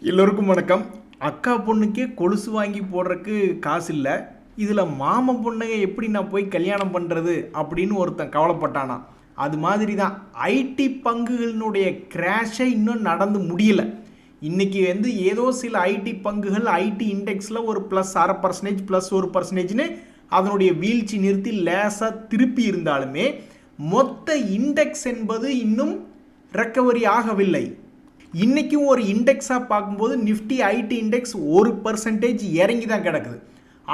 எல்லோருக்கும் வணக்கம். அக்கா பொண்ணுக்கே கொலுசு வாங்கி போடுறதுக்கு காசு இல்லை, இதில் மாமன் பொண்ணுங்க எப்படி நான் போய் கல்யாணம் பண்ணுறது அப்படின்னு ஒருத்தன் கவலைப்பட்டானா. அது மாதிரி தான் ஐடி பங்குகளினுடைய கிராஷை இன்னும் நடந்து முடியலை. இன்றைக்கி ஏதோ சில ஐடி பங்குகள் ஐடி இண்டெக்ஸில் ஒரு +0.5% +1%ன்னு அதனுடைய வீழ்ச்சி நிறுத்தி லேசாக திருப்பி இருந்தாலுமே மொத்த இண்டெக்ஸ் என்பது இன்னும் ரெக்கவரி ஆகவில்லை. இன்றைக்கும் ஒரு இண்டெக்ஸாக பார்க்கும்போது நிஃப்டி ஐடி இண்டெக்ஸ் 1% இறங்கி தான் கிடக்குது.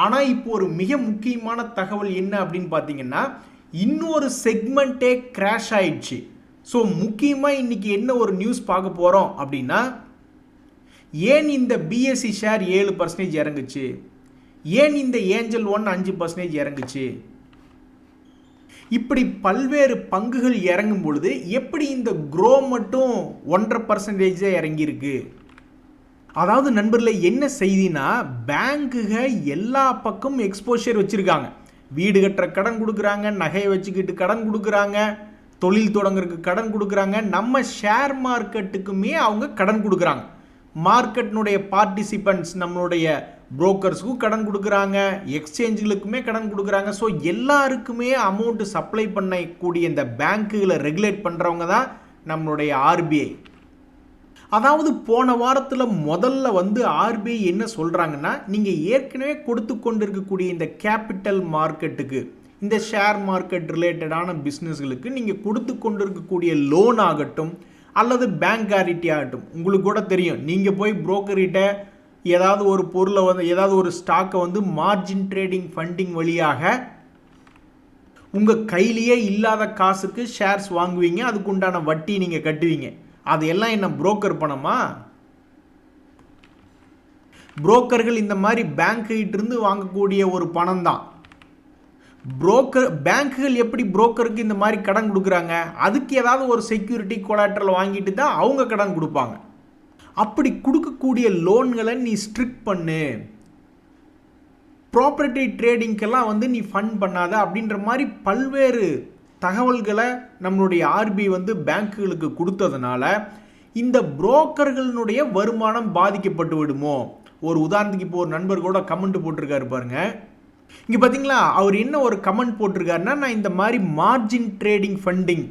ஆனால் இப்போ ஒரு மிக முக்கியமான தகவல் என்ன அப்படின்னு பார்த்தீங்கன்னா, இன்னொரு செக்மெண்ட்டே கிராஷ் ஆயிடுச்சு. ஸோ முக்கியமாக இன்றைக்கி என்ன ஒரு நியூஸ் பார்க்க போகிறோம் அப்படின்னா, ஏன் இந்த பிஎஸ்சி ஷேர் 7% இறங்குச்சு, ஏன் இந்த ஏஞ்சல் 1 5% இறங்குச்சு, இப்படி பல்வேறு பங்குகள் இறங்கும் பொழுது எப்படி இந்த க்ரோ மட்டும் 1.5% இறங்கியிருக்கு. அதாவது நண்பர்களே, என்ன செய்தினா, பேங்குக எல்லா பக்கமும் எக்ஸ்போஷர் வச்சுருக்காங்க. வீடு கட்டுற கடன் கொடுக்குறாங்க, நகையை வச்சுக்கிட்டு கடன் கொடுக்குறாங்க, தொழில் தொடங்குறதுக்கு கடன் கொடுக்குறாங்க, நம்ம ஷேர் மார்க்கெட்டுக்குமே அவங்க கடன் கொடுக்குறாங்க. மார்க்கெட்டினுடைய பார்ட்டிசிபெண்ட்ஸ் நம்மளுடைய புரோக்கர்ஸுக்கும் கடன் கொடுக்குறாங்க, எக்ஸ்சேஞ்சுகளுக்குமே கடன் கொடுக்குறாங்க. ஸோ எல்லாருக்குமே அமௌண்ட்டு சப்ளை பண்ணக்கூடிய இந்த பேங்க்குகளை ரெகுலேட் பண்ணுறவங்க தான் நம்மளுடைய ஆர்பிஐ. அதாவது போன வாரத்தில் முதல்ல ஆர்பிஐ என்ன சொல்கிறாங்கன்னா, நீங்கள் ஏற்கனவே கொடுத்து கொண்டு இருக்கக்கூடிய இந்த கேபிட்டல் மார்க்கெட்டுக்கு, இந்த ஷேர் மார்க்கெட் ரிலேட்டடான பிஸ்னஸ்களுக்கு நீங்கள் கொடுத்து கொண்டு இருக்கக்கூடிய லோன் ஆகட்டும் அல்லது பேங்க் கேரண்டி ஆகட்டும், உங்களுக்கு கூட தெரியும், நீங்கள் போய் புரோக்கர்கிட்ட ஏதாவது ஒரு பொருளை ஏதாவது ஒரு ஸ்டாக்கை மார்ஜின் ட்ரேடிங் ஃபண்டிங் வழியாக உங்கள் கையிலேயே இல்லாத காசுக்கு ஷேர்ஸ் வாங்குவீங்க, அதுக்கு உண்டான வட்டி நீங்கள் கட்டுவீங்க. அதையெல்லாம் என்ன புரோக்கர் பணமா? புரோக்கர்கள் இந்த மாதிரி பேங்க்கிட்டிருந்து வாங்கக்கூடிய ஒரு பணம் தான். பேங்க்குகள் எப்படி புரோக்கருக்கு இந்த மாதிரி கடன் கொடுக்குறாங்க, அதுக்கு ஏதாவது ஒரு செக்யூரிட்டி கொலாட்ரல் வாங்கிட்டு தான் அவங்க கடன் கொடுப்பாங்க. அப்படி கொடுக்கக்கூடிய லோன்களை நீ ஸ்ட்ரிக்ட் பண்ணு, ப்ராப்பர்ட்டி ட்ரேடிங்கெல்லாம் நீ ஃபண்ட் பண்ணாத அப்படின்ற மாதிரி பல்வேறு தகவல்களை நம்மளுடைய ஆர்பிஐ பேங்க்குகளுக்கு கொடுத்ததுனால இந்த புரோக்கர்களுடைய வருமானம் பாதிக்கப்பட்டு விடுமோ. ஒரு உதாரணத்துக்கு இப்போ ஒரு நண்பர் கூட கமெண்ட் போட்டிருக்காரு பாருங்க. இங்கே பார்த்தீங்களா, அவர் என்ன ஒரு கமெண்ட் போட்டிருக்காருன்னா, நான் இந்த மாதிரி மார்ஜின் ட்ரேடிங் ஃபண்டிங்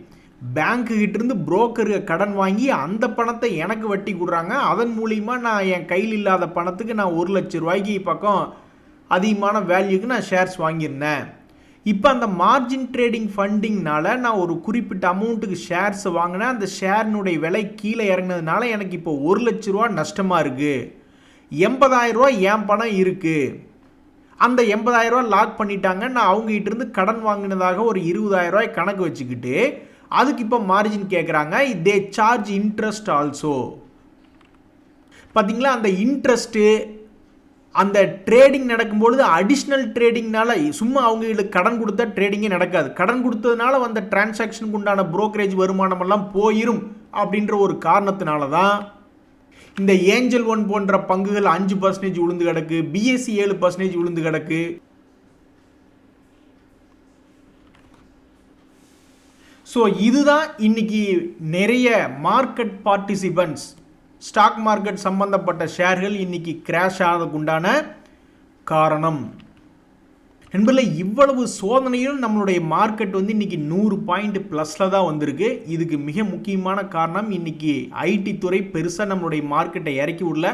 பேங்க்குகிட்டேருந்து புரோக்கருக்கு கடன் வாங்கி அந்த பணத்தை எனக்கு வட்டி கொடுறாங்க, அதன் மூலிமா நான் என் கையில் இல்லாத பணத்துக்கு நான் 1 லட்ச ரூபாய்க்கு பக்கம் அதிகமான வேல்யூக்கு நான் ஷேர்ஸ் வாங்கியிருந்தேன். இப்போ அந்த மார்ஜின் ட்ரேடிங் ஃபண்டிங்னால நான் ஒரு குறிப்பிட்ட அமௌண்ட்டுக்கு ஷேர்ஸ் வாங்கினேன், அந்த ஷேர்னுடைய விலை கீழே இறங்கினதுனால எனக்கு இப்போ 1 லட்ச ரூபா நஷ்டமாக இருக்குது, 80,000 ரூபா என் பணம் இருக்குது, அந்த 80,000 ரூபா லாக் பண்ணிட்டாங்க, நான் அவங்ககிட்டருந்து கடன் வாங்கினதாக ஒரு 20,000 ரூபாய் கணக்கு வச்சுக்கிட்டு அதுக்கு இப்போ மார்ஜின் கேட்குறாங்க. தே சார்ஜ் இன்ட்ரெஸ்ட் ஆல்சோ. பார்த்தீங்களா, அந்த இன்ட்ரெஸ்ட்டு அந்த ட்ரேடிங் நடக்கும்பொழுது அடிஷ்னல் ட்ரேடிங்னால சும்மா அவங்களுக்கு கடன் கொடுத்தா ட்ரேடிங்கே நடக்காது, கடன் கொடுத்ததுனால வந்த டிரான்சாக்ஷனுக்கு உண்டான புரோக்கரேஜ் வருமானமெல்லாம் போயிடும் அப்படின்ற ஒரு காரணத்தினால தான் இந்த ஏஞ்சல் 1 போன்ற பங்குகள் 5% விழுந்து கிடக்கு, பிஎஸ்சி 7% விழுந்து கிடக்கு. ஸோ இதுதான் இன்னைக்கு நிறைய மார்க்கெட் பார்ட்டிசிபெண்ட்ஸ், ஸ்டாக் மார்க்கெட் சம்பந்தப்பட்ட ஷேர்கள் இன்னைக்கு கிராஷ் ஆனதுக்குண்டான காரணம். என்பதில் இவ்வளவு சோதனையும் நம்மளுடைய மார்க்கெட் இன்னைக்கு 100 பாயிண்ட் ப்ளஸில் தான் வந்திருக்கு. இதுக்கு மிக முக்கியமான காரணம், இன்னைக்கு ஐடி துறை பெருசாக நம்மளுடைய மார்க்கெட்டை இறக்கி விடல.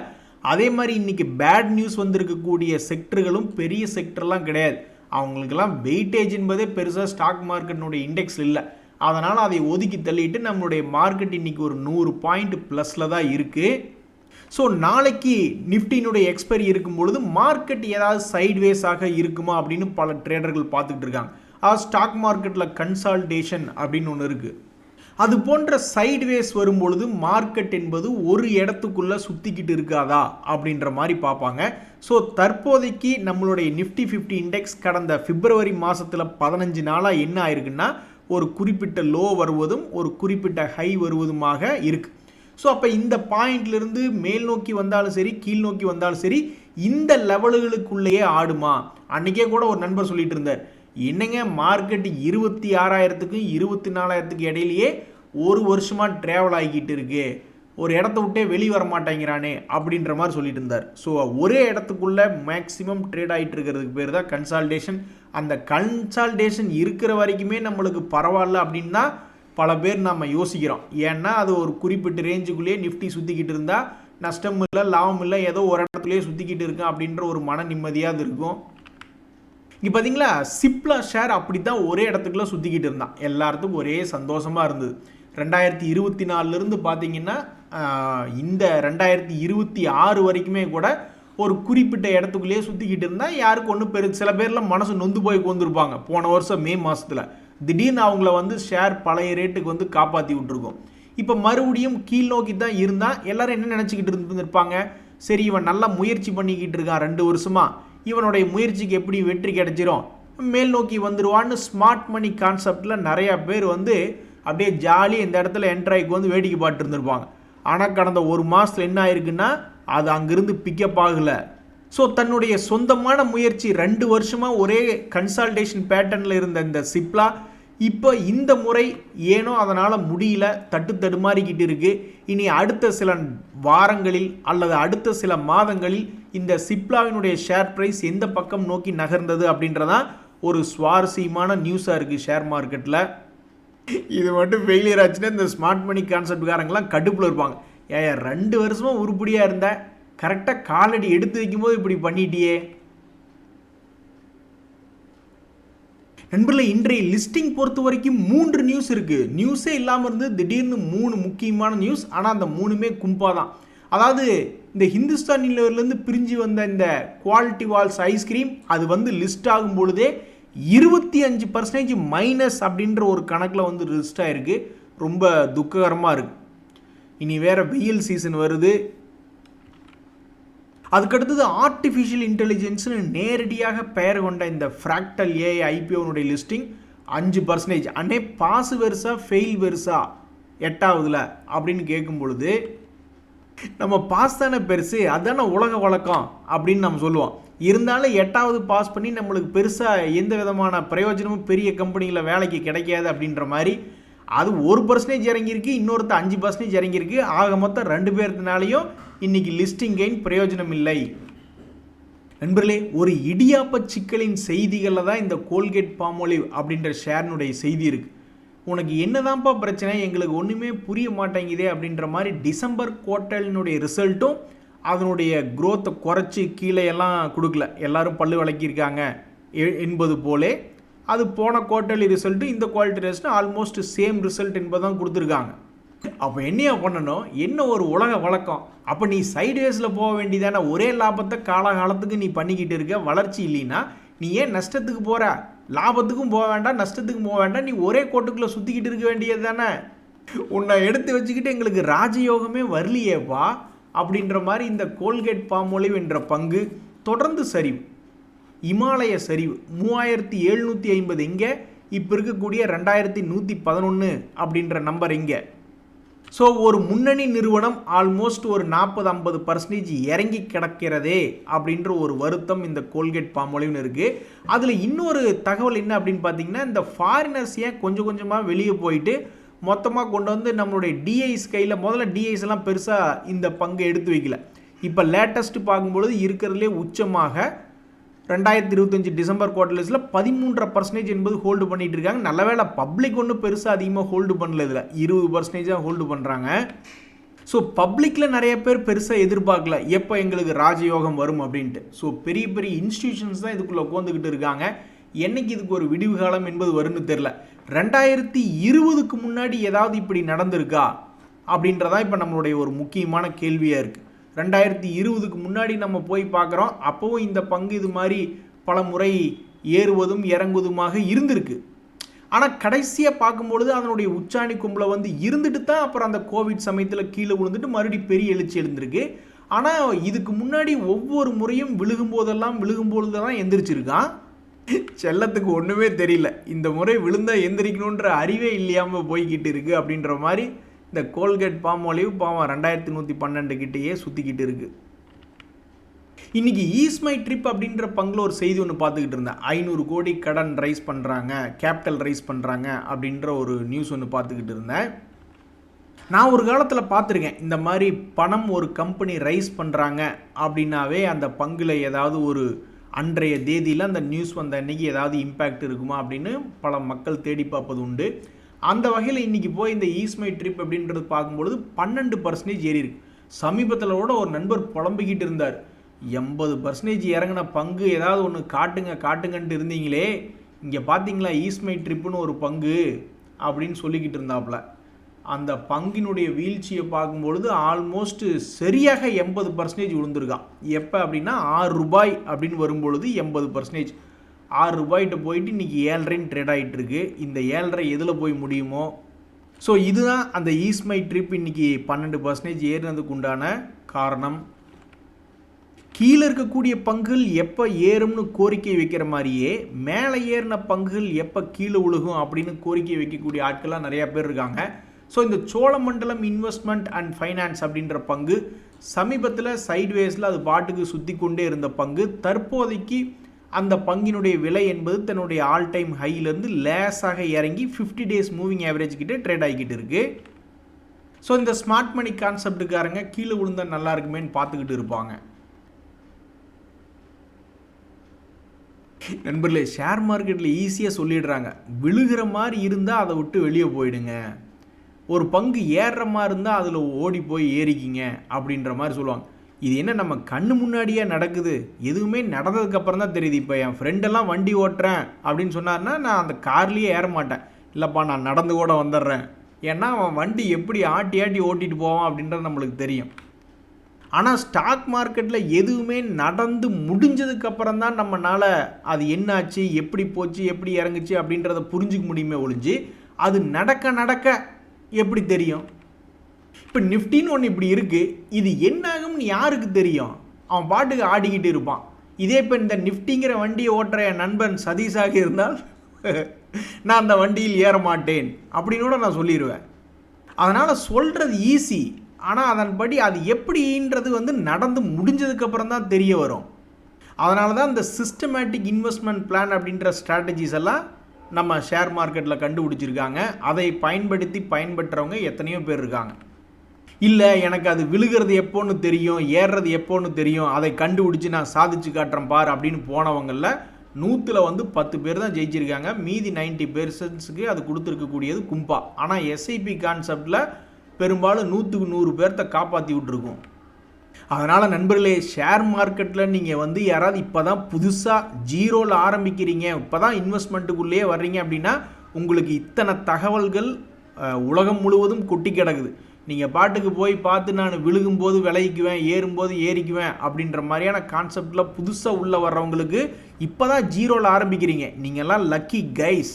அதே மாதிரி இன்னைக்கு பேட் நியூஸ் வந்திருக்கக்கூடிய செக்டர்களும் பெரிய செக்டர்லாம் கிடையாது, அவங்களுக்கெல்லாம் வெயிட்டேஜ் என்பதே பெருசாக ஸ்டாக் மார்க்கெட்டினுடைய இண்டெக்ஸ் இல்லை. அதனால் அதை ஒதுக்கி தள்ளிட்டு நம்மளுடைய மார்க்கெட் இன்றைக்கி ஒரு 100 பாயிண்ட் ப்ளஸில் தான் இருக்குது. ஸோ நாளைக்கு நிஃப்டியினுடைய எக்ஸ்பைரி இருக்கும் பொழுது மார்க்கெட் ஏதாவது சைட்வேஸாக இருக்குமா அப்படின்னு பல ட்ரேடர்கள் பார்த்துக்கிட்டு இருக்காங்க. அது ஸ்டாக் மார்க்கெட்டில் கன்சால்டேஷன் அப்படின்னு ஒன்று இருக்குது. அது போன்ற சைட்வேஸ் வரும்பொழுது மார்க்கெட் என்பது ஒரு இடத்துக்குள்ளே சுற்றிக்கிட்டு இருக்காதா அப்படின்ற மாதிரி பார்ப்பாங்க. ஸோ தற்போதைக்கு நம்மளுடைய நிஃப்டி 50 இண்டெக்ஸ் கடந்த பிப்ரவரி மாதத்தில் 15 நாளாக என்ன ஆயிருக்குன்னா, ஒரு குறிப்பிட்ட லோ வருவதும் ஒரு குறிப்பிட்ட ஹை வருவதுமாக இருக்குது. ஸோ அப்போ இந்த பாயிண்ட்லேருந்து மேல் நோக்கி வந்தாலும் சரி, கீழ் நோக்கி வந்தாலும் சரி, இந்த லெவல்களுக்குள்ளேயே ஆடுமா? அன்றைக்கே கூட ஒரு நண்பர் சொல்லிட்டு இருந்தார், என்னங்க மார்க்கெட் 26,000க்கும் 24,000க்கும் இடையிலேயே ஒரு வருஷமாக ட்ராவல் ஆகிக்கிட்டு இருக்கு, ஒரு இடத்த விட்டே வெளியே வர மாட்டேங்கிறானே அப்படின்ற மாதிரி சொல்லிட்டு இருந்தார். ஸோ ஒரே இடத்துக்குள்ளே மேக்ஸிமம் ட்ரேட் ஆகிட்டு இருக்கிறதுக்கு பேர் தான் கன்சால்டேஷன். அந்த கன்சால்டேஷன் இருக்கிற வரைக்குமே நம்மளுக்கு பரவாயில்ல அப்படின்னு தான் பல பேர் நம்ம யோசிக்கிறோம். ஏன்னா அது ஒரு குறிப்பிட்ட ரேஞ்சுக்குள்ளேயே நிஃப்டி சுற்றிக்கிட்டு இருந்தால் நஷ்டம் இல்லை, லாபம் இல்லை, ஏதோ ஒரு இடத்துலையே சுற்றிக்கிட்டு இருக்கேன் அப்படின்ற ஒரு மன நிம்மதியாக இருக்கும். இங்கே பார்த்தீங்களா, சிப்லா ஷேர் அப்படி தான் ஒரே இடத்துக்குள்ள சுற்றிக்கிட்டு இருந்தான். எல்லாத்துக்கும் ஒரே சந்தோஷமாக இருந்தது. 2024 பார்த்தீங்கன்னா இந்த 2026 வரைக்குமே கூட ஒரு குறிப்பிட்ட இடத்துக்குள்ளேயே சுற்றிக்கிட்டு இருந்தால் யாருக்கு ஒன்றும் சில பேர்லாம் மனசு நொந்து போய் கொண்டிருப்பாங்க. போன வருஷம் மே மாதத்தில் திடீர்னு அவங்கள ஷேர் பழைய ரேட்டுக்கு காப்பாற்றி விட்டுருக்கோம். இப்போ மறுபடியும் கீழ் நோக்கி தான் இருந்தால் எல்லாரும் என்ன நினச்சிக்கிட்டு இருந்திருப்பாங்க, சரி இவன் நல்லா முயற்சி பண்ணிக்கிட்டு இருக்கான் 2 வருஷமா, இவனுடைய முயற்சிக்கு எப்படி வெற்றி கிடைச்சிரும், மேல் நோக்கி வந்துடுவான்னு ஸ்மார்ட் மணி கான்செப்டில் நிறையா பேர் அப்படியே ஜாலியாக இந்த இடத்துல என்ட்ராய்க்கு வேடிக்கை பார்த்து இருந்திருப்பாங்க. ஆனால் கடந்த ஒரு மாதத்தில் என்ன ஆயிருக்குன்னா அது அங்கிருந்து பிக்கப் ஆகலை. ஸோ தன்னுடைய சொந்தமான முயற்சி 2 வருஷமாக ஒரே கன்சால்டேஷன் பேட்டர்னில் இருந்த இந்த சிப்லா இப்போ இந்த முறை ஏனோ அதனால் முடியல, தடுமாறிக்கிட்டு இருக்குது. இனி அடுத்த சில வாரங்களில் அல்லது அடுத்த சில மாதங்களில் இந்த சிப்லாவினுடைய ஷேர் ப்ரைஸ் எந்த பக்கம் நோக்கி நகர்ந்தது அப்படின்றதான் ஒரு சுவாரஸ்யமான நியூஸாக இருக்குது ஷேர் மார்க்கெட்டில். இது மட்டும் ஃபெயிலியர் ஆச்சுன்னா இந்த ஸ்மார்ட் மணி கான்செப்ட்காரங்களாம் கடுப்பில் இருப்பாங்க. 2 வருஷமாக உருப்படியாக இருந்த கரெக்டாக காலடி எடுத்து வைக்கும்போது இப்படி பண்ணிட்டியே. நண்பர்களே, இன்றைய லிஸ்டிங் பொறுத்த வரைக்கும் 3 நியூஸ் இருக்குது. நியூஸே இல்லாமல் இருந்து திடீர்னு 3 முக்கியமான நியூஸ். ஆனால் அந்த 3மே கும்பா தான். அதாவது இந்த ஹிந்துஸ்தான் யூனிலிவர்லேருந்து பிரிஞ்சு வந்த இந்த குவாலிட்டி வால்ஸ் ஐஸ்கிரீம் அது லிஸ்ட் ஆகும் பொழுதே 25% மைனஸ் அப்படின்ற ஒரு கணக்கில் லிஸ்ட் ஆகிருக்கு. ரொம்ப துக்ககரமாக இருக்குது. இனி வேறு வெயில் சீசன் வருது. அதுக்கடுத்தது ஆர்டிஃபிஷியல் இன்டெலிஜென்ஸ்னு நேரடியாக பெயர் கொண்ட இந்த ஃப்ராக்டல் ஏஐ ஐபிஓனுடைய லிஸ்டிங் 5%. அண்ணே பாஸ் வெர்ஸா ஃபெயில் வெர்ஸா 8ஆவதுல அப்படின்னு கேட்கும் பொழுது நம்ம பாஸ் தானே பெருசு, அதுதானே உலக வழக்கம் அப்படின்னு நம்ம சொல்லுவோம். இருந்தாலும் 8ஆவது பாஸ் பண்ணி நம்மளுக்கு பெருசாக எந்த விதமான பிரயோஜனமும் பெரிய கம்பெனியில் வேலைக்கு கிடைக்காது அப்படின்ற மாதிரி அது 1% இறங்கியிருக்கு, இன்னொருத்த 5% இறங்கியிருக்கு. ஆக மொத்தம் 2 பேர்த்தினாலையும் இன்னைக்கு லிஸ்டிங் கெயின் பிரயோஜனம் இல்லை. நண்பர்களே, ஒரு இடியாப்ப சிக்கலின் செய்திகளில் தான் இந்த கோல்கேட் பாமோலிவ் அப்படின்ற ஷேர்னுடைய செய்தி இருக்குது. உனக்கு என்னதான்ப்பா பிரச்சனை, எங்களுக்கு ஒன்றுமே புரிய மாட்டேங்குதே அப்படின்ற மாதிரி டிசம்பர் குவார்ட்டர்னுடைய ரிசல்ட்டும் அதனுடைய குரோத்தை குறைச்சி கீழே எல்லாம் கொடுக்கல, எல்லாரும் பல்லு விளக்கியிருக்காங்க என்பது போலே அது போன குவார்ட்டர்லி ரிசல்ட்டு இந்த quality result almost same result என்பதான் கொடுத்துருக்காங்க. அப்போ என்னையா பண்ணணும், என்ன ஒரு உலக வழக்கம். அப்போ நீ சைட்வேஸில் போக வேண்டியதானே, ஒரே லாபத்தை காலகாலத்துக்கு நீ பண்ணிக்கிட்டு இருக்க, வளர்ச்சி இல்லைன்னா நீ ஏன் நஷ்டத்துக்கு போகிற, லாபத்துக்கும் போக வேண்டாம் நஷ்டத்துக்கும் போக வேண்டாம், நீ ஒரே கோட்டுக்குள்ளே சுற்றிக்கிட்டு இருக்க வேண்டியது தானே. உன்னை எடுத்து வச்சுக்கிட்டு எங்களுக்கு ராஜயோகமே வரலையேப்பா அப்படின்ற மாதிரி இந்த கோல்கேட் பாமோலிவ் என்ற பங்கு தொடர்ந்து சரிவு, இமாலய சரிவு 3750 இங்கே, இப்போ இருக்கக்கூடிய 2111 அப்படின்ற நம்பர் இங்கே. ஸோ ஒரு முன்னணி நிறுவனம் ஆல்மோஸ்ட் ஒரு 40-50% இறங்கி கிடக்கிறதே அப்படின்ற ஒரு வருத்தம் இந்த கோல்கேட் பாமோலிவ்னு இருக்குது. அதில் இன்னொரு தகவல் என்ன அப்படின்னு பார்த்தீங்கன்னா, இந்த ஃபாரினர்ஸ் ஏன் கொஞ்சம் கொஞ்சமாக வெளியே போயிட்டு மொத்தமாக கொண்டு நம்மளுடைய டிஐஸ் கையில், முதல்ல டிஐஸ் எல்லாம் பெருசாக இந்த பங்கை எடுத்து வைக்கல. இப்போ லேட்டஸ்ட் பார்க்கும்பொழுது இருக்கிறதுலே உச்சமாக 2025 டிசம்பர் குவார்ட்டர்ஸில் 13% என்பது ஹோல்டு பண்ணிட்டு இருக்காங்க. நல்ல வேளை பப்ளிக் ஒன்றும் பெருசாக அதிகமாக ஹோல்டு பண்ணல, இதில் 20% ஹோல்டு பண்ணுறாங்க. ஸோ பப்ளிக்கில் நிறைய பேர் பெருசாக எதிர்பார்க்கல எப்போ எங்களுக்கு ராஜயோகம் வரும் அப்படின்ட்டு. ஸோ பெரிய பெரிய இன்ஸ்டிடியூஷன்ஸ் தான் இதுக்குள்ளே உட்காந்துக்கிட்டு இருக்காங்க. என்னைக்கு இதுக்கு ஒரு விடிவு காலம் என்பது வரும்னு தெரில. 2020க்கு முன்னாடி ஏதாவது இப்படி நடந்திருக்கா அப்படின்றதான் இப்போ நம்மளுடைய ஒரு முக்கியமான கேள்வியாக இருக்குது. 2020க்கு முன்னாடி நம்ம போய் பார்க்குறோம், அப்போவும் இந்த பங்கு இது மாதிரி பல முறை ஏறுவதும் இறங்குவதுமாக இருந்திருக்கு. ஆனால் கடைசியாக பார்க்கும்பொழுது அதனுடைய உச்சாணி கும்பில் இருந்துட்டு தான் அப்புறம் அந்த கோவிட் சமயத்தில் கீழே விழுந்துட்டு மறுபடியும் பெரிய எழுச்சி எழுந்திருக்கு. ஆனால் இதுக்கு முன்னாடி ஒவ்வொரு முறையும் விழுகும்பொழுதெல்லாம் எந்திரிச்சிருக்கான். செல்லத்துக்கு ஒன்றுமே தெரியல, இந்த முறை விழுந்தா எந்திரிக்கணுன்ற அறிவே இல்லையாமல் போய்கிட்டு இருக்குது அப்படின்ற மாதிரி இந்த கோல்கேட் பாமோலிவ் பாவம் 2112 கிட்டேயே சுற்றிக்கிட்டு இருக்கு. இன்னைக்கு ஈஸ்மை ட்ரிப் அப்படின்ற பங்கில் ஒரு செய்தி ஒன்று பார்த்துக்கிட்டு இருந்தேன். 500 கோடி கடன் ரைஸ் பண்ணுறாங்க, கேபிட்டல் ரைஸ் பண்ணுறாங்க அப்படின்ற ஒரு நியூஸ் ஒன்று பார்த்துக்கிட்டு இருந்தேன். நான் ஒரு காலத்தில் பார்த்துருக்கேன், இந்த மாதிரி பணம் ஒரு கம்பெனி ரைஸ் பண்ணுறாங்க அப்படின்னாவே அந்த பங்கில் ஏதாவது ஒரு அன்றைய தேதியில் அந்த நியூஸ் வந்த அன்றைக்கி ஏதாவது இம்பேக்ட் இருக்குமா அப்படின்னு பல மக்கள் தேடி பார்ப்பது உண்டு. அந்த வகையில் இன்றைக்கி போய் இந்த ஈஸ்மை ட்ரிப் அப்படின்றது பார்க்கும்பொழுது 12% ஏறி இருக்கு. சமீபத்தில் கூட ஒரு நண்பர் புலம்பிக்கிட்டு இருந்தார், 80% இறங்கின பங்கு ஏதாவது ஒன்று காட்டுங்கன்ட்டு இருந்தீங்களே, இங்கே பார்த்தீங்களா ஈஸ்மை ட்ரிப்புன்னு ஒரு பங்கு அப்படின்னு சொல்லிக்கிட்டு இருந்தாப்புல. அந்த பங்கினுடைய வீழ்ச்சியை பார்க்கும்பொழுது ஆல்மோஸ்ட் சரியாக 80% விழுந்திருக்கான். எப்போ அப்படின்னா ₹6 அப்படின்னு வரும்பொழுது 80%. ₹6 போயிட்டு இன்றைக்கி 7.5 ட்ரேட் ஆகிட்டு இருக்கு. இந்த 7.5 எதில் போய் முடியுமோ? ஸோ இதுதான் அந்த ஈஸ்மை ட்ரிப் இன்றைக்கி 12% ஏறினதுக்கு உண்டான காரணம். கீழே இருக்கக்கூடிய பங்குகள் எப்போ ஏறும்னு கோரிக்கை வைக்கிற மாதிரியே மேலே ஏறின பங்குகள் எப்போ கீழே விழுகும் அப்படின்னு கோரிக்கை வைக்கக்கூடிய ஆட்கள்லாம் நிறையா பேர் இருக்காங்க. ஸோ இந்த சோழமண்டலம் இன்வெஸ்ட்மெண்ட் அண்ட் ஃபைனான்ஸ் அப்படின்ற பங்கு சமீபத்தில் சைட்வேஸில் அது பாட்டுக்கு சுற்றி கொண்டே இருந்த பங்கு தற்போதைக்கு அந்த பங்கினுடைய விலை என்பது தன்னுடைய ஆல் டைம் ஹையிலேருந்து லேஸாக இறங்கி 50 days மூவிங் ஆவரேஜ் கிட்டே ட்ரேட் ஆகிக்கிட்டு இருக்குது. ஸோ இந்த ஸ்மார்ட் மணி கான்செப்டுக்காரங்க கீழே விழுந்தால் நல்லா இருக்குமேன்னு பார்த்துக்கிட்டு இருப்பாங்க. நண்பர்களே, ஷேர் மார்க்கெட்டில் ஈஸியாக சொல்லிடுறாங்க, விழுகிற மாதிரி இருந்தால் அதை விட்டு வெளியே போயிடுங்க, ஒரு பங்கு ஏறுற மாதிரி இருந்தால் அதில் ஓடி போய் ஏறிக்கிங்க அப்படின்ற மாதிரி சொல்லுவாங்க. இது என்ன நம்ம கண்ணு முன்னாடியே நடக்குது? எதுவுமே நடந்ததுக்கப்புறம் தான் தெரியுது. இப்போ என் ஃப்ரெண்டெல்லாம் வண்டி ஓட்டுறேன் அப்படின்னு சொன்னார்னா நான் அந்த கார்லேயே ஏற மாட்டேன், இல்லைப்பா நான் நடந்து கூட வந்துடுறேன். ஏன்னா அவன் வண்டி எப்படி ஆட்டி ஓட்டிகிட்டு போவான் அப்படின்றது நம்மளுக்கு தெரியும். ஆனால் ஸ்டாக் மார்க்கெட்டில் எதுவுமே நடந்து முடிஞ்சதுக்கப்புறம் தான் நம்மளால் அது என்னாச்சு, எப்படி போச்சு, எப்படி இறங்குச்சு அப்படின்றத புரிஞ்சிக்க முடியுமே ஒழிஞ்சு அது நடக்க எப்படி தெரியும்? இப்போ நிஃப்டின்னு ஒன்று இப்படி இருக்குது, இது என்ன ஆகும்னு யாருக்கு தெரியும்? அவன் பாட்டுக்கு ஆடிக்கிட்டு இருப்பான். இதே இப்போ இந்த நிஃப்டிங்கிற வண்டியை ஓட்டுற என் நண்பன் சதீஷாக இருந்தால் நான் அந்த வண்டியில் ஏற மாட்டேன் அப்படின்னு கூட நான் சொல்லிடுவேன். அதனால் சொல்கிறது ஈஸி, ஆனால் அதன்படி அது எப்படின்றது நடந்து முடிஞ்சதுக்கப்புறம் தான் தெரிய வரும். அதனால தான் இந்த சிஸ்டமேட்டிக் இன்வெஸ்ட்மெண்ட் பிளான் அப்படின்ற ஸ்ட்ராட்டஜிஸ் எல்லாம் நம்ம ஷேர் மார்க்கெட்டில் கண்டுபிடிச்சிருக்காங்க. அதை பயன்பெற்றவங்க எத்தனையோ பேர் இருக்காங்க. இல்லை எனக்கு அது விழுகிறது எப்போன்னு தெரியும், ஏறுறது எப்போன்னு தெரியும், அதை கண்டுபிடிச்சி நான் சாதிச்சு காட்டுறேன் பார் அப்படின்னு போனவங்களில் 100ல் 10 பேர் தான் ஜெயிச்சிருக்காங்க. மீதி 90% அது கொடுத்துருக்கக்கூடியது கும்பா. ஆனால் எஸ்ஐபி கான்செப்டில் பெரும்பாலும் 100க்கு 100 பேர்த்த காப்பாற்றி விட்டுருக்கும். அதனால் நண்பர்களே, ஷேர் மார்க்கெட்டில் நீங்கள் யாராவது இப்போ தான் புதுசாக ஜீரோவில் ஆரம்பிக்கிறீங்க, இப்போ தான் இன்வெஸ்ட்மெண்ட்டுக்குள்ளேயே வர்றீங்க அப்படின்னா உங்களுக்கு இத்தனை தகவல்கள் உலகம் முழுவதும் கொட்டி கிடக்குது. நீங்கள் பாட்டுக்கு போய் பார்த்து நான் விழுகும்போது விளைவிக்குவேன், ஏறும்போது ஏறிக்குவேன் அப்படின்ற மாதிரியான கான்செப்டில் புதுசாக உள்ளே வர்றவங்களுக்கு இப்போ தான் ஜீரோவில் ஆரம்பிக்கிறீங்க. நீங்கள்லாம் லக்கி கைஸ்.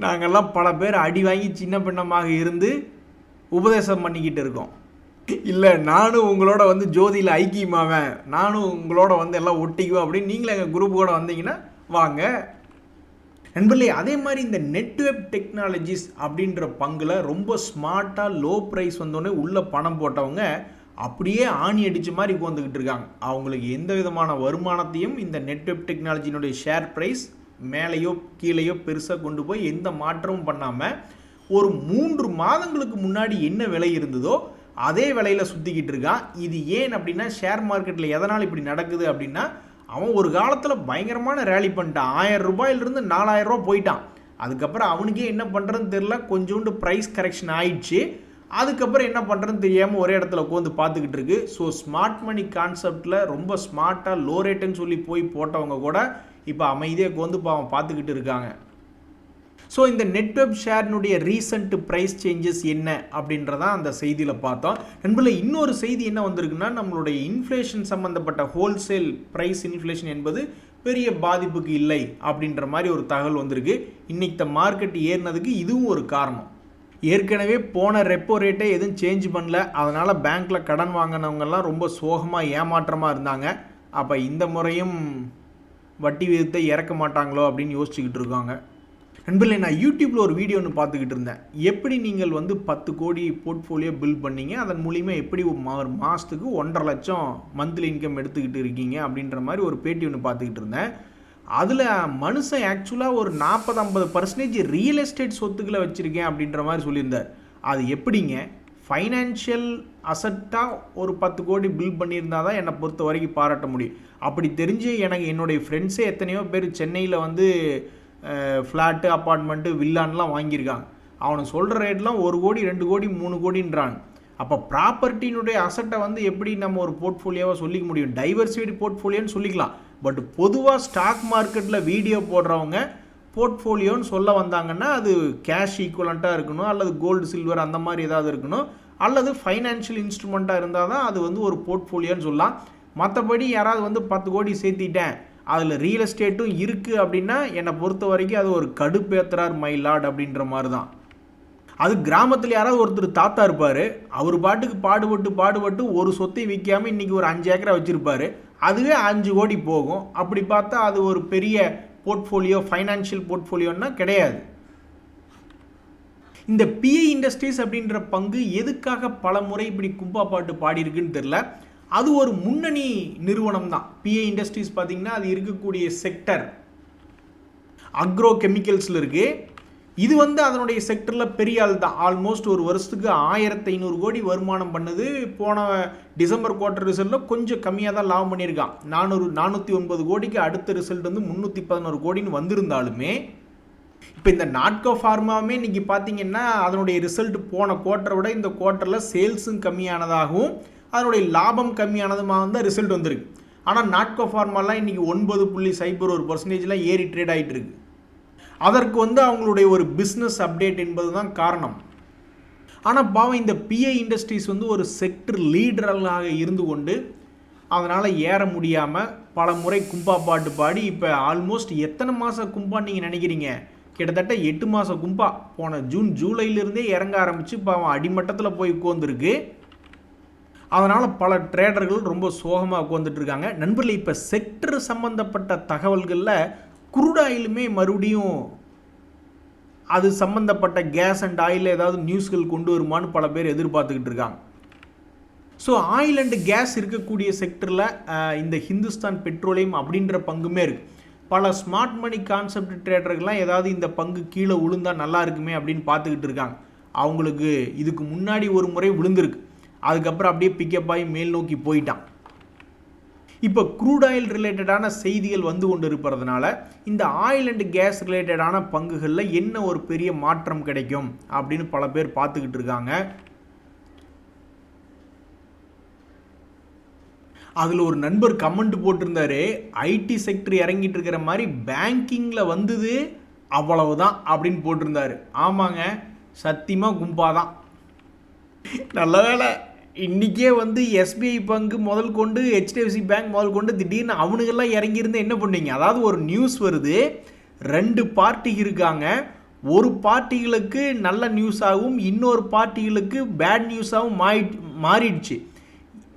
நாங்கள்லாம் பல பேர் அடி வாங்கி சின்ன பின்னமாக இருந்து உபதேசம் பண்ணிக்கிட்டு இருக்கோம். இல்லை நானும் உங்களோட ஜோதியில் ஐக்கியமாவேன், நானும் உங்களோட எல்லாம் ஒட்டிக்குவேன் அப்படின்னு நீங்களே எங்கள் குரூப் கூட வந்தீங்கன்னா வாங்க நண்பர்களே. அதே மாதிரி இந்த நெட்வெப் டெக்னாலஜிஸ் அப்படின்ற பங்கில் ரொம்ப ஸ்மார்ட்டாக லோ ப்ரைஸ் வந்தோடனே உள்ளே பணம் போட்டவங்க அப்படியே ஆணி அடித்த மாதிரி உட்காந்துக்கிட்டு இருக்காங்க. அவங்களுக்கு எந்த விதமான வருமானத்தையும் இந்த நெட்வெப் டெக்னாலஜியினுடைய ஷேர் ப்ரைஸ் மேலேயோ கீழேயோ பெருசாக கொண்டு போய் எந்த மாற்றமும் பண்ணாமல் ஒரு 3 மாதங்களுக்கு முன்னாடி என்ன விலை இருந்ததோ அதே விலையில் சுற்றிக்கிட்டு இருக்கான். இது ஏன் அப்படின்னா ஷேர் மார்க்கெட்டில் எதனால் இப்படி நடக்குது அப்படின்னா அவன் ஒரு காலத்தில் பயங்கரமான ரேலி பண்ணிட்டான். ₹1000 ₹4000 போயிட்டான். அதுக்கப்புறம் அவனுக்கே என்ன பண்ணுறதுன்னு தெரில, கொஞ்சோண்டு ப்ரைஸ் கரெக்ஷன் ஆயிடுச்சு. அதுக்கப்புறம் என்ன பண்ணுறதுன்னு தெரியாமல் ஒரே இடத்துல உட்காந்து பார்த்துக்கிட்டு இருக்கு. ஸோ ஸ்மார்ட் மணி கான்செப்டில் ரொம்ப ஸ்மார்ட்டாக லோ ரேட்டுன்னு சொல்லி போய் போட்டவங்க கூட இப்போ அமைதியாக உட்காந்து அவன் பார்த்துக்கிட்டு இருக்காங்க. ஸோ இந்த நெட்வெப் ஷேர்னுடைய ரீசன்ட் ப்ரைஸ் சேஞ்சஸ் என்ன அப்படின்றதான் அந்த செய்தியில் பார்த்தோம். நண்பர்களே, இன்னொரு செய்தி என்ன வந்திருக்குன்னா நம்மளுடைய இன்ஃப்ளேஷன் சம்மந்தப்பட்ட ஹோல்சேல் ப்ரைஸ் இன்ஃப்ளேஷன் என்பது பெரிய பாதிப்புக்கு இல்லை அப்படின்ற மாதிரி ஒரு தகவல் வந்திருக்கு. இன்றைக்கி மார்க்கெட் ஏறினதுக்கு இதுவும் ஒரு காரணம். ஏற்கனவே போன ரெப்போ ரேட்டை எதுவும் சேஞ்ச் பண்ணல, அதனால் பேங்க்கில் கடன் வாங்கினவங்கெல்லாம் ரொம்ப சோகமாக ஏமாற்றமாக இருந்தாங்க. அப்போ இந்த முறையும் வட்டி விகிதத்தை இறக்க மாட்டாங்களோ அப்படின்னு யோசிச்சுக்கிட்டு இருக்காங்க. நண்பர்களே, நான் யூடியூப்பில் ஒரு வீடியோ ஒன்று பார்த்துக்கிட்டு இருந்தேன். எப்படி நீங்கள் 10 கோடி போர்ட்ஃபோலியோ பில்ட் பண்ணீங்க, அதன் மூலிமா எப்படி ஒரு மாதத்துக்கு 1.5 லட்சம் மந்த்லி இன்கம் எடுத்துக்கிட்டு இருக்கீங்க அப்படின்ற மாதிரி ஒரு பேட்டி ஒன்று பார்த்துக்கிட்டு இருந்தேன். அதில் மனுஷன் ஆக்சுவலாக ஒரு 40-50% ரியல் எஸ்டேட் சொத்துக்களை வச்சுருக்கேன் அப்படின்ற மாதிரி சொல்லியிருந்தார். அது எப்படிங்க, ஃபைனான்ஷியல் அசட்டாக ஒரு 10 கோடி பில் பண்ணியிருந்தால் தான் என்னை பொறுத்த வரைக்கும் பாராட்ட முடியும். அப்படி தெரிஞ்சு எனக்கு என்னுடைய ஃப்ரெண்ட்ஸே எத்தனையோ பேர் சென்னையில் வந்து ஃப்ளாட்டு, அப்பார்ட்மெண்ட்டு, வில்லான்லாம் வாங்கியிருக்காங்க. அவனுக்கு சொல்கிற ரேட்லாம் 1 கோடி 2 கோடி 3 கோடின்றாங்க. அப்போ ப்ராப்பர்ட்டினுடைய அசட்டை வந்து எப்படி நம்ம ஒரு போர்ட்ஃபோலியோவாக சொல்லிக்க முடியும்? டைவர்சிஃபைடு போர்ட்ஃபோலியோன்னு சொல்லிக்கலாம். பட் பொதுவாக ஸ்டாக் மார்க்கெட்டில் வீடியோ போடுறவங்க போர்ட்ஃபோலியோன்னு சொல்ல வந்தாங்கன்னா அது கேஷ் ஈக்குவலண்ட்டாக இருக்கணும், அல்லது கோல்டு சில்வர் அந்த மாதிரி ஏதாவது இருக்கணும், அல்லது ஃபைனான்ஷியல் இன்ஸ்ட்ருமெண்ட்டாக இருந்தால் தான் அது வந்து ஒரு போர்ட்ஃபோலியோன்னு சொல்லலாம். மற்றபடி யாராவது வந்து 10 கோடி சேர்த்திட்டேன், அதில் ரியல் எஸ்டேட்டும் இருக்குது அப்படின்னா என்னை பொறுத்த வரைக்கும் அது ஒரு கடுப்பேத்துறார் மை லார்ட் அப்படின்ற மாதிரி தான். அது கிராமத்தில் யாராவது ஒருத்தர் தாத்தா இருப்பார், அவர் பாட்டுக்கு பாடுபட்டு ஒரு சொத்தை விற்காமல் இன்றைக்கி ஒரு 5 ஏக்கரா வச்சுருப்பார், அதுவே 5 கோடி போகும். அப்படி பார்த்தா அது ஒரு பெரிய போர்ட்ஃபோலியோ, ஃபைனான்ஷியல் போர்ட்ஃபோலியோன்னா கிடையாது. இந்த பிஐ இண்டஸ்ட்ரீஸ் அப்படின்ற பங்கு எதுக்காக பல முறை இப்படி கும்பா பாட்டு பாடியிருக்குன்னு தெரில. அது ஒரு முன்னணி நிறுவனம் தான். பிஐ இண்டஸ்ட்ரீஸ் பார்த்திங்கன்னா அது இருக்கக்கூடிய செக்டர் அக்ரோ கெமிக்கல்ஸில் இருக்குது. இது வந்து அதனுடைய செக்டரில் பெரிய ஆள் தான். ஆல்மோஸ்ட் ஒரு வருஷத்துக்கு 1500 கோடி வருமானம் பண்ணுது. போன டிசம்பர் குவார்ட்டர் ரிசல்ட்டில் கொஞ்சம் கம்மியாக தான் லாபம் பண்ணியிருக்கான். 409 கோடிக்கு அடுத்த ரிசல்ட் வந்து 311 கோடின்னு வந்திருந்தாலுமே இப்போ இந்த நாட்கோ ஃபார்மாவுமே இன்றைக்கி பார்த்தீங்கன்னா அதனுடைய ரிசல்ட் போன குவார்ட்டரை விட இந்த குவார்ட்டரில் சேல்ஸும் கம்மியானதாகவும் அதனுடைய லாபம் கம்மியானதுமாக தான் ரிசல்ட் வந்திருக்கு. ஆனால் நாட்கோ ஃபார்மாலாம் இன்றைக்கி 9.01% ஏறி ட்ரேட் ஆகிட்டு இருக்கு. அதற்கு வந்து அவங்களுடைய ஒரு பிஸ்னஸ் அப்டேட் என்பது தான் காரணம். ஆனால் பாவம் இந்த பிஐ இண்டஸ்ட்ரீஸ் வந்து ஒரு செக்டர் லீடர்களாக இருந்து கொண்டு அதனால் ஏற முடியாமல் பல முறை கும்பா பாட்டு பாடி இப்போ ஆல்மோஸ்ட் எத்தனை மாதம் கும்பான்னு நீங்கள் நினைக்கிறீங்க? கிட்டத்தட்ட 8 மாதம் கும்பா. போன ஜூலையிலிருந்தே இறங்க ஆரம்பித்து இப்போ அவன் அடிமட்டத்தில் போய் உட்காந்துருக்கு. அதனால் பல ட்ரேடர்கள் ரொம்ப சோகமாக உட்காந்துட்ருக்காங்க. நண்பர்களே, இப்போ செக்டர் சம்மந்தப்பட்ட தகவல்களில் குரூட் ஆயிலுமே மறுபடியும் அது சம்மந்தப்பட்ட கேஸ் அண்ட் ஆயில் ஏதாவது நியூஸ்கள் கொண்டு வருமானு பல பேர் எதிர்பார்த்துக்கிட்டு இருக்காங்க. ஸோ ஆயில் அண்ட் கேஸ் இருக்கக்கூடிய செக்டரில் இந்த ஹிந்துஸ்தான் பெட்ரோலியம் அப்படின்ற பங்குமே இருக்குது. பல ஸ்மார்ட் மணி கான்செப்ட் ட்ரேடர்கள்லாம் ஏதாவது இந்த பங்கு கீழே விழுந்தால் நல்லா இருக்குமே அப்படின்னு பார்த்துக்கிட்டு இருக்காங்க. அவங்களுக்கு இதுக்கு முன்னாடி ஒரு முறை விழுந்திருக்கு, அதுக்கப்புறம் அப்படியே பிக்கப் ஆகி மேல் நோக்கி போயிட்டான். இப்போ க்ரூட் ஆயில் ரிலேட்டடான செய்திகள் வந்து கொண்டு இருப்பதுனால இந்த ஆயில் அண்ட் கேஸ் ரிலேட்டடான பங்குகளில் என்ன ஒரு பெரிய மாற்றம் கிடைக்கும் அப்படின்னு பல பேர் பார்த்துக்கிட்டு இருக்காங்க. அதில் ஒரு நண்பர் கமெண்ட் போட்டிருந்தாரு, ஐடி செக்டர் இறங்கிட்டு இருக்கிற மாதிரி பேங்கிங்கில் வந்தது அவ்வளவுதான் அப்படின்னு போட்டிருந்தாரு. ஆமாங்க, சத்தியமாக கும்பாதான். நல்ல வேலை இன்றைக்கே வந்து எஸ்பிஐ பங்கு முதல் கொண்டு ஹெச்டிஎஃப்சி பேங்க் முதல் கொண்டு திடீர்னு அவனுங்கெல்லாம் இறங்கியிருந்து என்ன பண்ணீங்க? அதாவது ஒரு நியூஸ் வருது, 2 பார்ட்டி இருக்காங்க, ஒரு பார்ட்டிகளுக்கு நல்ல நியூஸாகவும் இன்னொரு பார்ட்டிகளுக்கு பேட் நியூஸாகவும் மாறிடுச்சு.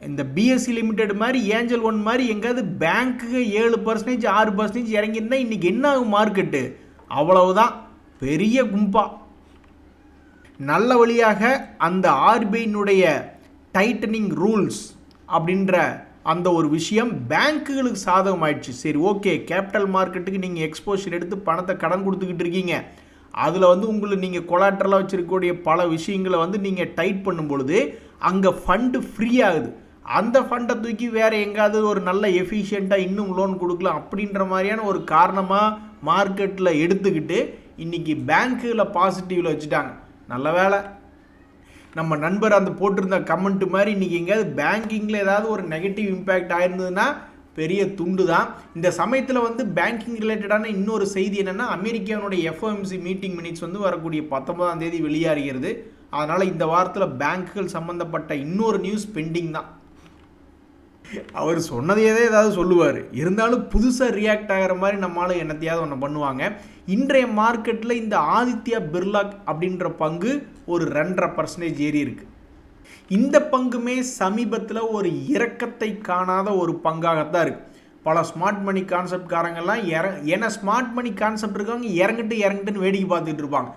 இந்த பிஎஸ்சி லிமிடெட் மாதிரி ஏஞ்சல் ஒன் மாதிரி எங்கேயாவது பேங்க்குக்கு 7% 6% இறங்கியிருந்தால் இன்றைக்கி என்ன ஆகும் மார்க்கெட்டு? அவ்வளவுதான், பெரிய கும்பா. நல்ல வழியாக அந்த ஆர்பிஐனுடைய டைட்டனிங் ரூல்ஸ் அப்படின்ற அந்த ஒரு விஷயம் பேங்க்குகளுக்கு சாதகம் ஆயிடுச்சு. சரி, ஓகே, கேபிட்டல் மார்க்கெட்டுக்கு நீங்கள் எக்ஸ்போஷர் எடுத்து பணத்தை கடன் கொடுத்துக்கிட்டு இருக்கீங்க, அதில் வந்து உங்களுக்கு நீங்கள் கொலாட்ரலாக வச்சுருக்கக்கூடிய பல விஷயங்களை வந்து நீங்கள் டைட் பண்ணும் பொழுது அங்கே ஃபண்டு ஃப்ரீ ஆகுது. அந்த ஃபண்டை தூக்கி வேறு எங்காவது ஒரு நல்ல எஃபிஷியண்ட்டாக இன்னும் லோன் கொடுக்கலாம் அப்படின்ற மாதிரியான ஒரு காரணமாக மார்க்கெட்டில் எடுத்துக்கிட்டு இன்றைக்கி பேங்க்கில் பாசிட்டிவில் வச்சுட்டாங்க. நல்ல வேலை, நம்ம நண்பர் அந்த போட்டிருந்த கமெண்ட் மாதிரி இன்றைக்கி எங்கேயாவது பேங்கிங்கில் ஏதாவது ஒரு நெகட்டிவ் இம்பேக்ட் ஆயிருந்ததுன்னா பெரிய துண்டு தான். இந்த சமயத்தில் வந்து பேங்கிங் ரிலேட்டடான இன்னொரு செய்தி என்னென்னா, அமெரிக்காவுடைய எஃப்ஓஎம்சி மீட்டிங் மினிட்ஸ் வந்து வரக்கூடிய 19ஆம் தேதி வெளியாகிறது. அதனால் இந்த வாரத்தில் பேங்க்குகள் சம்மந்தப்பட்ட இன்னொரு நியூஸ் பெண்டிங் தான். அவர் சொன்னதையே ஏதாவது சொல்லுவார், இருந்தாலும் புதுசாக ரியாக்ட் ஆகிற மாதிரி நம்மளால் என்னத்தையாவது ஒன்று பண்ணுவாங்க. இன்றைய மார்க்கெட்டில் இந்த ஆதித்யா பிர்லா அப்படின்ற பங்கு ஒரு 2.5% ஏறி இருக்கு. இந்த பங்குமே சமீபத்தில் ஒரு இறக்கத்தை காணாத ஒரு பங்காகத்தான் இருக்குது. பல ஸ்மார்ட் மணி கான்செப்ட் காரங்கெல்லாம் ஏன்னா ஸ்மார்ட் மணி கான்செப்ட் இருக்கவங்க இறங்கிட்டுன்னு வேடிக்கை பார்த்துட்டு இருப்பாங்க.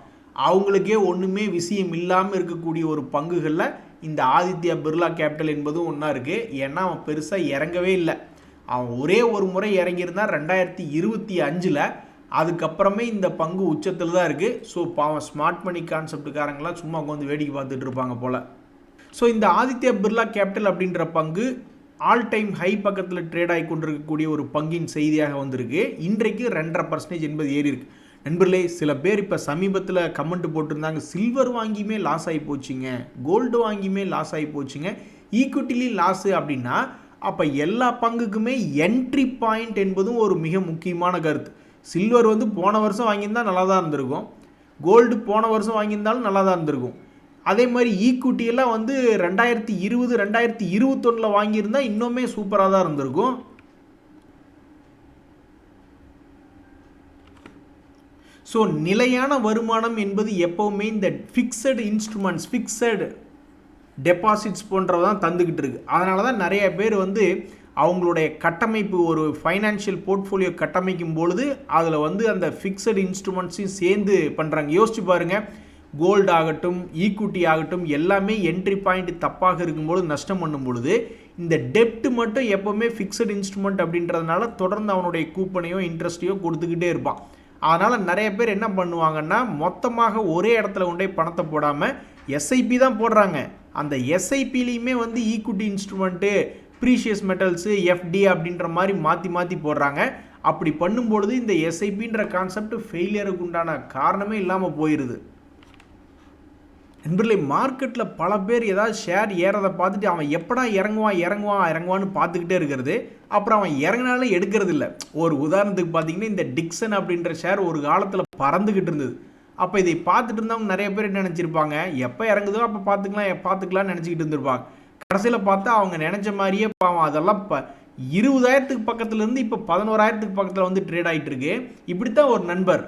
அவங்களுக்கே ஒன்றுமே விஷயம் இல்லாமல் இருக்கக்கூடிய ஒரு பங்குகளில் இந்த ஆதித்யா பிர்லா கேபிட்டல் என்பதும் ஒன்றா இருக்குது. ஏன்னா அவன் பெருசாக இறங்கவே இல்லை. அவன் ஒரே ஒரு முறை இறங்கியிருந்தான் 2025. அதுக்கப்புறமே இந்த பங்கு உச்சத்தில் தான் இருக்குது. ஸோ பாவம் ஸ்மார்ட் மணி கான்செப்டுக்காரங்களாம் சும்மா உட்காந்து வேடிக்கை பார்த்துட்டு இருப்பாங்க போல். ஸோ இந்த ஆதித்யா பிர்லா கேபிட்டல் அப்படின்ற பங்கு ஆல் டைம் ஹை பக்கத்தில் ட்ரேட் ஆகி கொண்டிருக்கக்கூடிய ஒரு பங்கின் செய்தியாக வந்திருக்கு. இன்றைக்கு 2.5% என்பது ஏறி இருக்கு. நண்பர்களே, சில பேர் இப்போ சமீபத்தில் கமெண்ட் போட்டிருந்தாங்க, சில்வர் வாங்கியுமே லாஸ் ஆகி போச்சுங்க, கோல்டு வாங்கியுமே லாஸ் ஆகி போச்சுங்க, ஈக்விட்டிலையும் லாஸு அப்படின்னா அப்போ எல்லா பங்குக்குமே என்ட்ரி பாயிண்ட் என்பதும் ஒரு மிக முக்கியமான கருத்து. சில்வர் வந்து போன வருஷம் வாங்கியிருந்தால் நல்லா தான் இருந்திருக்கும், கோல்டு போன வருஷம் வாங்கியிருந்தாலும் நல்லா தான் இருந்திருக்கும். அதே மாதிரி ஈக்விட்டியெல்லாம் வந்து 2020 2021 வாங்கியிருந்தால் இன்னுமே சூப்பராக தான் இருந்திருக்கும். ஸோ நிலையான வருமானம் என்பது எப்போவுமே இந்த ஃபிக்ஸடு இன்ஸ்ட்ருமெண்ட்ஸ், ஃபிக்ஸடு டெபாசிட்ஸ் போன்றதான் தந்துக்கிட்டு இருக்கு. அதனால தான் நிறைய பேர் வந்து அவங்களுடைய கட்டமைப்பு, ஒரு ஃபைனான்ஷியல் போர்ட்ஃபோலியோ கட்டமைக்கும் பொழுது அதில் வந்து அந்த ஃபிக்ஸடு இன்ஸ்ட்ருமெண்ட்ஸையும் சேர்ந்து பண்ணுறாங்க. யோசிச்சு பாருங்கள், கோல்டு ஆகட்டும், ஈக்விட்டி ஆகட்டும், எல்லாமே என்ட்ரி பாயிண்ட் தப்பாக இருக்கும்போது நஷ்டம் பண்ணும் பொழுது இந்த டெப்ட் மட்டும் எப்போவுமே ஃபிக்ஸடு இன்ஸ்ட்ருமெண்ட் அப்படின்றதுனால தொடர்ந்து அவனுடைய கூப்பனையோ இன்ட்ரெஸ்ட்டையோ கொடுத்துக்கிட்டே இருப்பான். அதனால் நிறைய பேர் என்ன பண்ணுவாங்கன்னா, மொத்தமாக ஒரே இடத்துல கொண்டே பணத்தை போடாமல் எஸ்ஐபி தான் போடுறாங்க. அந்த எஸ்ஐபிலையுமே வந்து equity instrument, precious metals, FD அப்படின்ற மாதிரி மாற்றி மாற்றி போடுறாங்க. அப்படி பண்ணும்பொழுது இந்த எஸ்ஐபின்ற கான்செப்ட் ஃபெயிலியருக்கு உண்டான காரணமே இல்லாமல் போயிடுது. நண்பர்களே, மார்க்கெட்டில் பல பேர் ஏதாவது ஷேர் ஏறதை பார்த்துட்டு அவன் எப்படா இறங்குவான்னு பார்த்துக்கிட்டே இருக்கிறது, அப்புறம் அவன் இறங்கினாலும் எடுக்கிறது இல்லை. ஒரு உதாரணத்துக்கு பார்த்தீங்கன்னா, இந்த டிக்சன் அப்படின்ற ஷேர் ஒரு காலத்தில் பறந்துக்கிட்டு இருந்தது. அப்போ இதை பார்த்துட்டு இருந்தவங்க நிறைய பேர் என்ன நினச்சிருப்பாங்க, எப்போ இறங்குதோ அப்போ பார்த்துக்கலாம்னு நினச்சிக்கிட்டு இருந்திருப்பாங்க. கடைசியில் பார்த்தா அவங்க நினச்ச மாதிரியே பாவம் அதெல்லாம் இப்போ 20,000க்கு பக்கத்துலேருந்து இப்போ 11,000க்கு பக்கத்தில் வந்து ட்ரேட் ஆகிட்டு இருக்கு. இப்படித்தான் ஒரு நண்பர்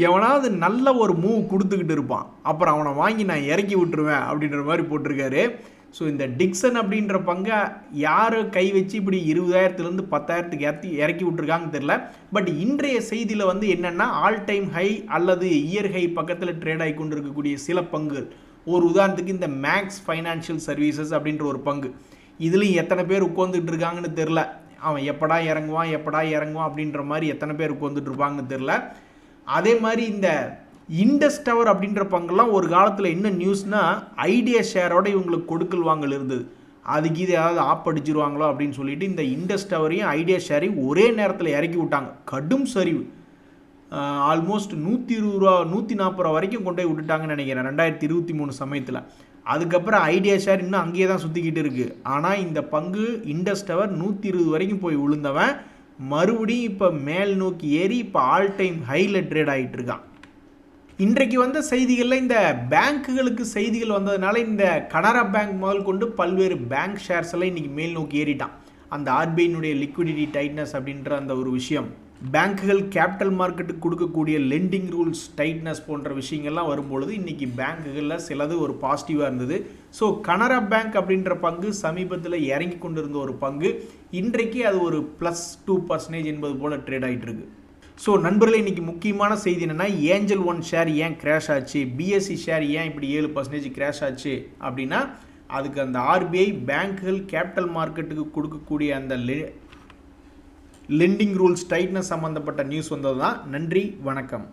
எவனாவது நல்ல ஒரு மூவ் கொடுத்துக்கிட்டு இருப்பான், அப்புறம் அவனை வாங்கி நான் இறக்கி விட்டுருவேன் அப்படின்ற மாதிரி போட்டிருக்காரு. ஸோ இந்த டிக்சன் அப்படின்ற பங்கை யார் கை வச்சு இப்படி 20,000லேருந்து 10,000க்கு இறக்கி விட்டுருக்காங்கன்னு தெரில. பட் இன்றைய செய்தியில் வந்து என்னென்னா, ஆல் டைம் ஹை அல்லது இயர் ஹை பக்கத்தில் ட்ரேட் ஆகி கொண்டு இருக்கக்கூடிய சில பங்குகள், ஒரு உதாரணத்துக்கு இந்த மேக்ஸ் ஃபைனான்ஷியல் சர்வீசஸ் அப்படின்ற ஒரு பங்கு, இதுலேயும் எத்தனை பேர் உட்காந்துட்டு இருக்காங்கன்னு தெரில. அவன் எப்படா இறங்குவான் அப்படின்ற மாதிரி எத்தனை பேர் உட்காந்துட்டு இருப்பாங்கன்னு தெரில. அதே மாதிரி இந்த இண்டஸ் டவர் அப்படின்ற பங்கெல்லாம் ஒரு காலத்தில் என்ன நியூஸ்னா, ஐடியா ஷேரோட இவங்களுக்கு கொடுக்கல் வாங்கல் இருந்தது. அதுக்கு இது ஏதாவது ஆப்படிச்சிருவாங்களோ அப்படின்னு சொல்லிட்டு இந்த இண்டஸ் டவரையும் ஐடியா ஷேரையும் ஒரே நேரத்தில் இறக்கி விட்டாங்க. கடும் சரிவு, ஆல்மோஸ்ட் 120 ரூபா 140 ரூபா வரைக்கும் கொண்டு போய் விட்டுட்டாங்கன்னு நினைக்கிறேன் 2023 சமயத்தில். அதுக்கப்புறம் ஐடியா ஷேர் இன்னும் அங்கேயே தான் சுற்றிக்கிட்டு இருக்குது. ஆனால் இந்த பங்கு இண்டஸ் டவர் 120 வரைக்கும் போய் விழுந்தவன் மறுபடியும் இப்போ மேல் நோக்கி ஏறி இப்போ ஆல் டைம் ஹையில் ட்ரேட் ஆகிட்டு இருக்கான். இன்றைக்கு வந்த செய்திகளில் இந்த பேங்க்குகளுக்கு செய்திகள் வந்ததுனால இந்த கனரா பேங்க் முதல் கொண்டு பல்வேறு பேங்க் ஷேர்ஸ் எல்லாம் இன்றைக்கி மேல் நோக்கி ஏறிட்டான். அந்த ஆர்பிஐனுடைய லிக்விடிட்டி டைட்னஸ் அப்படின்ற அந்த ஒரு விஷயம், பேங்க்குகள் கேபிட்டல் மார்க்கெட்டுக்கு கொடுக்கக்கூடிய லெண்டிங் ரூல்ஸ் டைட்னஸ் போன்ற விஷயங்கள்லாம் வரும்பொழுது இன்றைக்கி பேங்க்குகளில் சிலது ஒரு பாசிட்டிவாக இருந்தது. ஸோ கனரா பேங்க் அப்படின்ற பங்கு சமீபத்தில் இறங்கி கொண்டிருந்த ஒரு பங்கு, இன்றைக்கு அது ஒரு +2% என்பது போல் ட்ரேட் ஆகிட்டு இருக்கு. ஸோ நண்பர்களே, இன்றைக்கி முக்கியமான செய்தி என்னென்னா, ஏஞ்சல் ஒன் ஷேர் ஏன் கிராஷ் ஆச்சு, பிஎஸ்சி ஷேர் ஏன் இப்படி 7% கிராஷ் ஆச்சு அப்படின்னா, அதுக்கு அந்த ஆர்பிஐ பேங்க்குகள் கேபிட்டல் மார்க்கெட்டுக்கு கொடுக்கக்கூடிய அந்த லெண்டிங் ரூல்ஸ் டைட்னஸ் சம்மந்தப்பட்ட நியூஸ் வந்தது தான். நன்றி, வணக்கம்.